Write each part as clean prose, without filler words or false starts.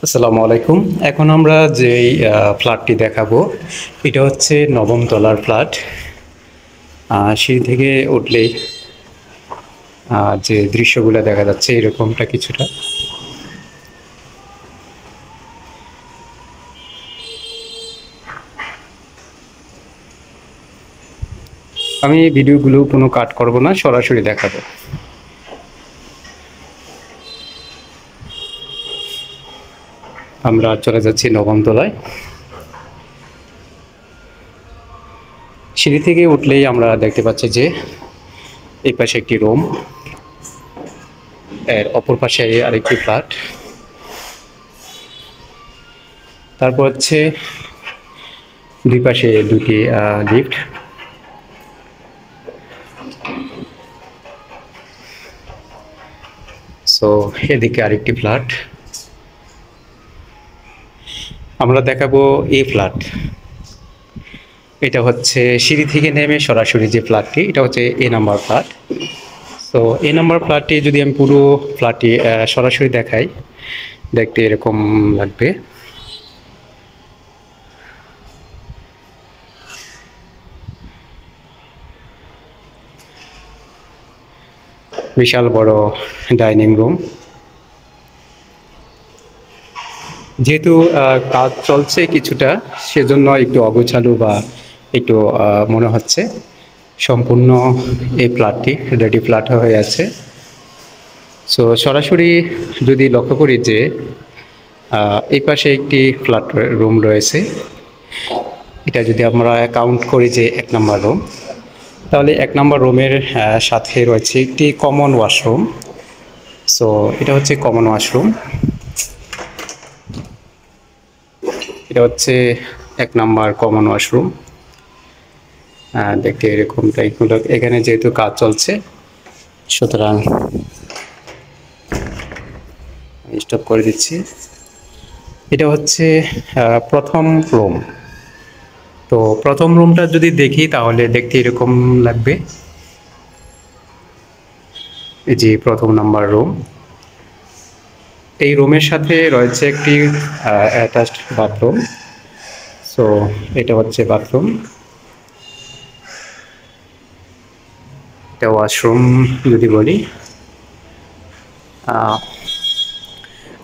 আসসালামু আলাইকুম। এখন আমরা যেই ফ্ল্যাটটি দেখাবো, এটা হচ্ছে ৯ম তলার ফ্ল্যাট। সিঁড়ি থেকে উঠলেই যে দৃশ্যগুলো দেখা যাচ্ছে এরকমটা কিছুটা। আমি ভিডিওগুলো কোনো কাট করব না, সরাসরি দেখাবো। আমরা চলে যাচ্ছি ৯ম তলায়। সিঁড়ি থেকে উঠলেই আমরা দেখতে পাচ্ছি যে এই পাশে একটি রুম, এর অপর পাশে আরেকটি ফ্ল্যাট। তারপর হচ্ছে দুই পাশে দুটি লিফট। সো এদিকে আরেকটি ফ্ল্যাট। আমরা দেখাবো এই ফ্ল্যাট। এটা হচ্ছে সিঁড়ি থেকে নেমে সরাসরি যে ফ্ল্যাটটি, এটা হচ্ছে এ নাম্বার ফ্ল্যাট। তো এ নাম্বার ফ্ল্যাটটি যদি আমি পুরো ফ্ল্যাটটি সরাসরি দেখাই, দেখতে এরকম লাগবে। বিশাল বড় ডাইনিং রুম। যেহেতু কাজ চলছে কিছুটা, সেজন্য একটু অগোছালো বা একটু মনে হচ্ছে। সম্পূর্ণ এই ফ্ল্যাটটি রেডি ফ্ল্যাট হয়ে আছে। সো সরাসরি যদি লক্ষ্য করি যে এই পাশে একটি ফ্ল্যাট রুম রয়েছে, এটা যদি আমরা কাউন্ট করি যে ১ নম্বর রুম, তাহলে ১ নম্বর রুমের সাথে রয়েছে একটি কমন ওয়াশরুম। সো এটা হচ্ছে কমন ওয়াশরুম। এটা হচ্ছে ১ নাম্বার কমন ওয়াশরুম। দেখতে এরকমটাই হলো। এখানে যেহেতু কাজ চলছে, সুতরাং স্টপ করে দিচ্ছি। এটা হচ্ছে প্রথম রুম। তো প্রথম রুমটা যদি দেখি তাহলে দেখতে এরকম লাগবে। এই যে প্রথম নাম্বার রুম। এই রুমের সাথে রয়েছে একটি অ্যাটাচড বাথরুম। সো এটা হচ্ছে বাথরুম। এটা ওয়াশরুম যদি বলি।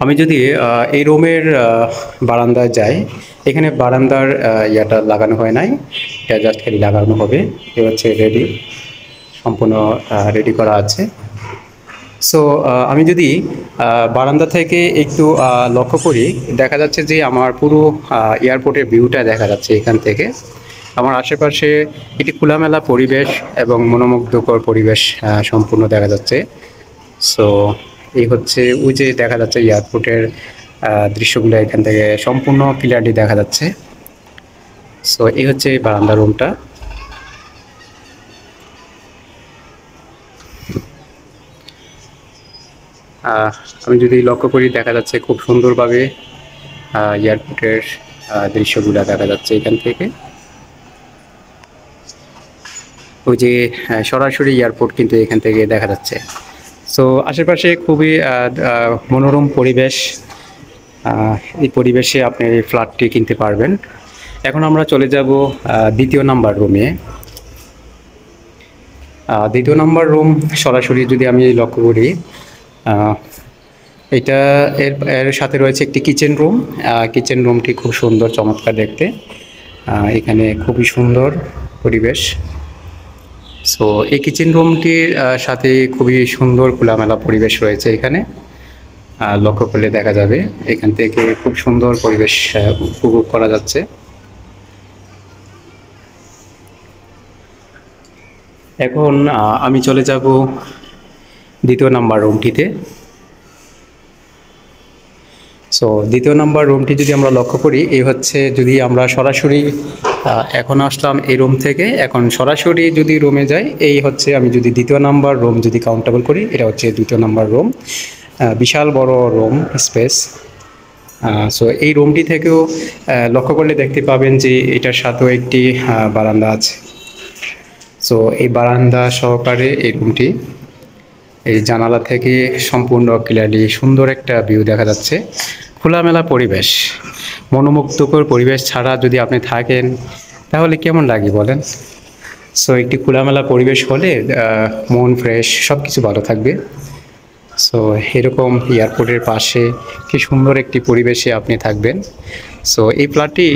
আমি যদি এই রুমের বারান্দায় যাই, এখানে বারান্দার ইয়াটা লাগানো হয় নাই, এটা জাস্ট খালি লাগানো হবে। এটা হচ্ছে রেডি, সম্পূর্ণ রেডি করা আছে। সো আমি যদি বারান্দা থেকে একটু লক্ষ্য করি, দেখা যাচ্ছে যে আমার পুরো এয়ারপোর্টের ভিউটা দেখা যাচ্ছে এখান থেকে। আমার আশেপাশে একটি খোলামেলা পরিবেশ এবং মনোমুগ্ধকর পরিবেশ সম্পূর্ণ দেখা যাচ্ছে। সো এই হচ্ছে ওই যে দেখা যাচ্ছে এয়ারপোর্টের দৃশ্যগুলো এখান থেকে সম্পূর্ণ ক্লিয়ারলি দেখা যাচ্ছে। সো এই হচ্ছে বারান্দা রুমটা। আমি যদি লক্ষ্য করি, দেখা যাচ্ছে খুব সুন্দরভাবে এয়ারপোর্টের দৃশ্যগুলো দেখা যাচ্ছে এখান থেকে। ওই যে সরাসরি এয়ারপোর্ট কিন্তু এখান থেকে দেখা যাচ্ছে। সো আশেপাশে খুবই মনোরম পরিবেশ। এই পরিবেশে আপনি এই ফ্ল্যাটটি কিনতে পারবেন। এখন আমরা চলে যাব দ্বিতীয় নাম্বার রুমে। দ্বিতীয় নাম্বার রুম সরাসরি যদি আমি লক্ষ্য করি, এটা এর এর সাথে রয়েছে একটি কিচেন রুম। কিচেন রুমটি খুব সুন্দর, চমৎকার দেখতে। এখানে খুবই সুন্দর পরিবেশ। সো এই কিচেন রুমটির সাথে খুবই সুন্দর খোলামেলা পরিবেশ রয়েছে এখানে। লক্ষ্য করলে দেখা যাবে এখান থেকে খুব সুন্দর পরিবেশ উপভোগ করা যাচ্ছে। এখন আমি চলে যাব দ্বিতীয় নাম্বার রুমটিতে। সো দ্বিতীয় নাম্বার রুমটি যদি আমরা লক্ষ্য করি, এই হচ্ছে, যদি আমরা সরাসরি এখন আসলাম এই রুম থেকে, এখন সরাসরি যদি রুমে যাই, এই হচ্ছে, আমি যদি দ্বিতীয় নাম্বার রুম যদি কাউন্টেবল করি, এটা হচ্ছে দ্বিতীয় নাম্বার রুম। বিশাল বড় রুম স্পেস। সো এই রুমটি থেকেও লক্ষ্য করলে দেখতে পাবেন যে এটার সাথেও একটি বারান্দা আছে। সো এই বারান্দা সহকারে এই রুমটি, এই জানালা থেকে সম্পূর্ণ ক্লিয়ারলি সুন্দর একটা ভিউ দেখা যাচ্ছে। খোলামেলা পরিবেশ, মনোমুগ্ধকর পরিবেশ ছাড়া যদি আপনি থাকেন তাহলে কেমন লাগে বলেন? সো একটি খোলামেলা পরিবেশ হলে মন ফ্রেশ, সব কিছু ভালো থাকবে। সো এরকম এয়ারপোর্টের পাশে কি সুন্দর একটি পরিবেশে আপনি থাকবেন। সো এই ফ্ল্যাটটি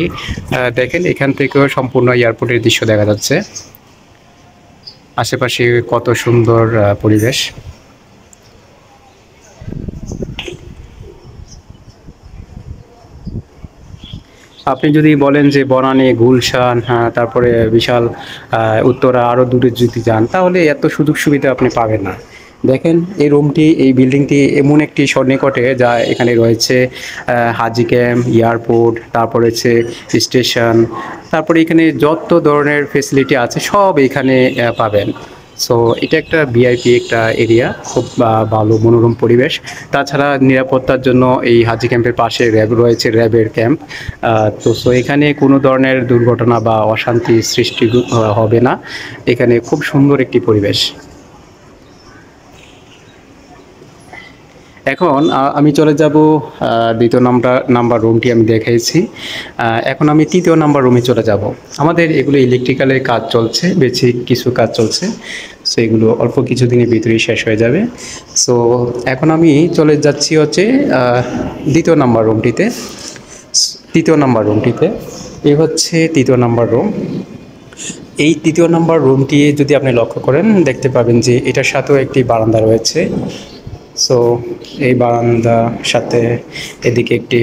দেখেন, এখান থেকেও সম্পূর্ণ এয়ারপোর্টের দৃশ্য দেখা যাচ্ছে। আশেপাশে কত সুন্দর পরিবেশ। আপনি যদি বলেন যে বনানী, গুলশান, হ্যাঁ, তারপরে বিশাল উত্তরা আরও দূরে যদি যান তাহলে এত সুযোগ সুবিধা আপনি পাবেন না। দেখেন এই রুমটি, এই বিল্ডিংটি এমন একটি সন্নিকটে যা এখানে রয়েছে হাজি ক্যাম্প, এয়ারপোর্ট, তারপর হচ্ছে স্টেশন, তারপরে এখানে যত ধরনের ফেসিলিটি আছে সব এখানে পাবেন। সো এটা একটা ভিআইপি একটা এরিয়া, খুব ভালো মনোরম পরিবেশ। তাছাড়া নিরাপত্তার জন্য এই হাজি ক্যাম্পের পাশে র্যাব রয়েছে, র্যাবের ক্যাম্প। তো সো এখানে কোনো ধরনের দুর্ঘটনা বা অশান্তি সৃষ্টি হবে না। এখানে খুব সুন্দর একটি পরিবেশ। এখন আমি চলে যাব দ্বিতীয় নাম্বার রুমটি আমি দেখাইছি। এখন আমি তৃতীয় নাম্বার রুমে চলে যাব। আমাদের এগুলো ইলেকট্রিক্যালের কাজ চলছে, বেসিক কিছু কাজ চলছে। সো এগুলো অল্প কিছু দিনের ভিতরেই শেষ হয়ে যাবে। সো এখন আমি চলে যাচ্ছি হচ্ছে দ্বিতীয় নাম্বার রুমটিতে। এই হচ্ছে তৃতীয় নাম্বার রুম। এই তৃতীয় নাম্বার রুমটি যদি আপনি লক্ষ্য করেন দেখতে পাবেন যে এটার সাথেও একটি বারান্দা রয়েছে। সো এই বারান্দার সাথে এদিকে একটি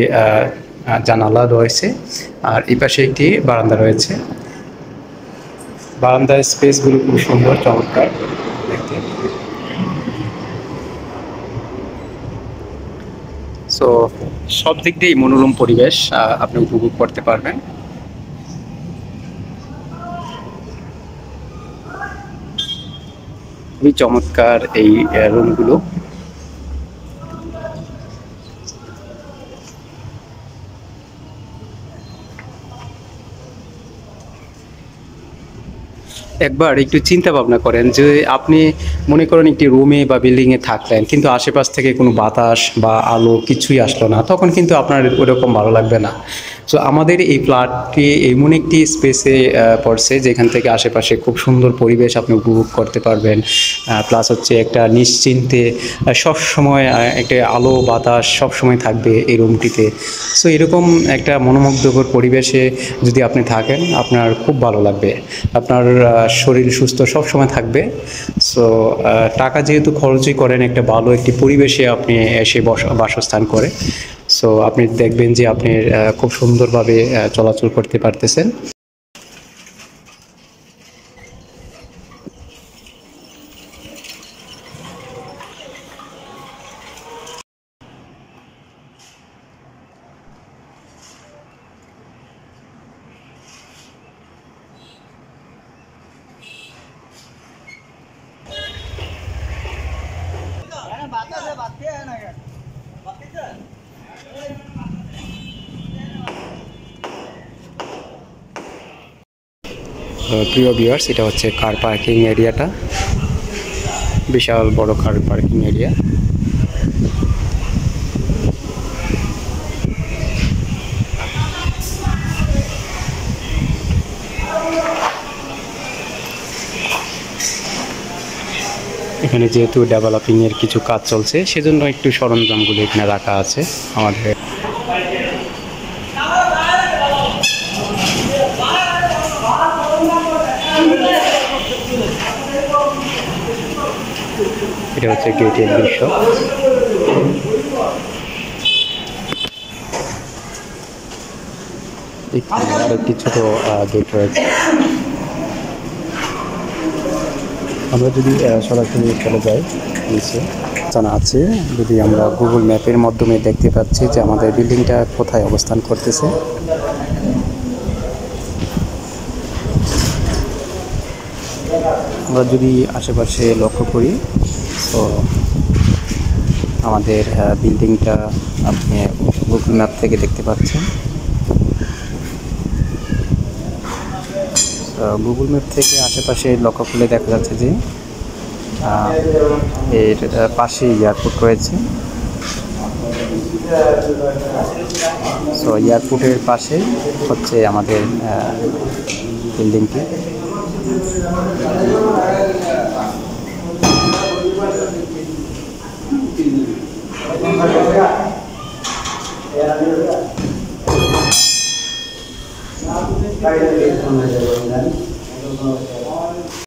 জানালা রয়েছে, আর এই পাশে একটি বারান্দা রয়েছে। বারান্দার স্পেসগুলো খুব সুন্দর, চমৎকার দেখতে। সো সব দিক দিয়েই মনোরম পরিবেশ আপনি উপভোগ করতে পারবেন। খুবই চমৎকার এই রুমগুলো। একবার একটু চিন্তা ভাবনা করেন যে আপনি মনে করেন একটি রুমে বা বিল্ডিংয়ে থাকলেন, কিন্তু আশেপাশ থেকে কোনো বাতাস বা আলো কিছুই আসলো না, তখন কিন্তু আপনার ওরকম ভালো লাগবে না। সো আমাদের এই ফ্ল্যাটটি এমন একটি স্পেসে পড়ছে যেখান থেকে আশেপাশে খুব সুন্দর পরিবেশ আপনি উপভোগ করতে পারবেন। প্লাস হচ্ছে একটা নিশ্চিন্তে সবসময় একটা আলো বাতাস সবসময় থাকবে এই রুমটিতে। সো এরকম একটা মনোমুগ্ধকর পরিবেশে যদি আপনি থাকেন আপনার খুব ভালো লাগবে, আপনার শরীর সুস্থ সবসময় থাকবে। সো টাকা যেহেতু খরচই করেন একটা ভালো একটি পরিবেশে আপনি এসে বাসস্থান করে, সো আপনি দেখবেন যে আপনি খুব সুন্দরভাবে চলাচল করতে পারতেছেন। প্রিয় ভিউয়ার্স, এটা হচ্ছে কার পার্কিং এরিয়াটা, বিশাল বড় কার পার্কিং এরিয়া। এখানে যেহেতু ডেভেলপিংয়ের কিছু কাজ চলছে সেজন্য একটু সরঞ্জামগুলো এখানে রাখা আছে আমাদের। এটা হচ্ছে গেটের দৃশ্য। আরেকটি ছোট গেট রয়েছে। আমরা যদি সরাসরি চলে যাই নিচে, জানা আছে যদি আমরা গুগল ম্যাপের মাধ্যমে দেখতে পাচ্ছি যে আমাদের বিল্ডিংটা কোথায় অবস্থান করতেছে। আমরা যদি আশেপাশে লক্ষ্য করি তো আমাদের বিল্ডিংটা আপনি গুগল ম্যাপ থেকে দেখতে পাচ্ছেন। গুগল ম্যাপ থেকে আশেপাশে লক্ষ্য করলে দেখা যাচ্ছে যে এর পাশে এয়ারপোর্ট রয়েছে। সো এয়ারপোর্টের পাশে হচ্ছে আমাদের বিল্ডিংটি।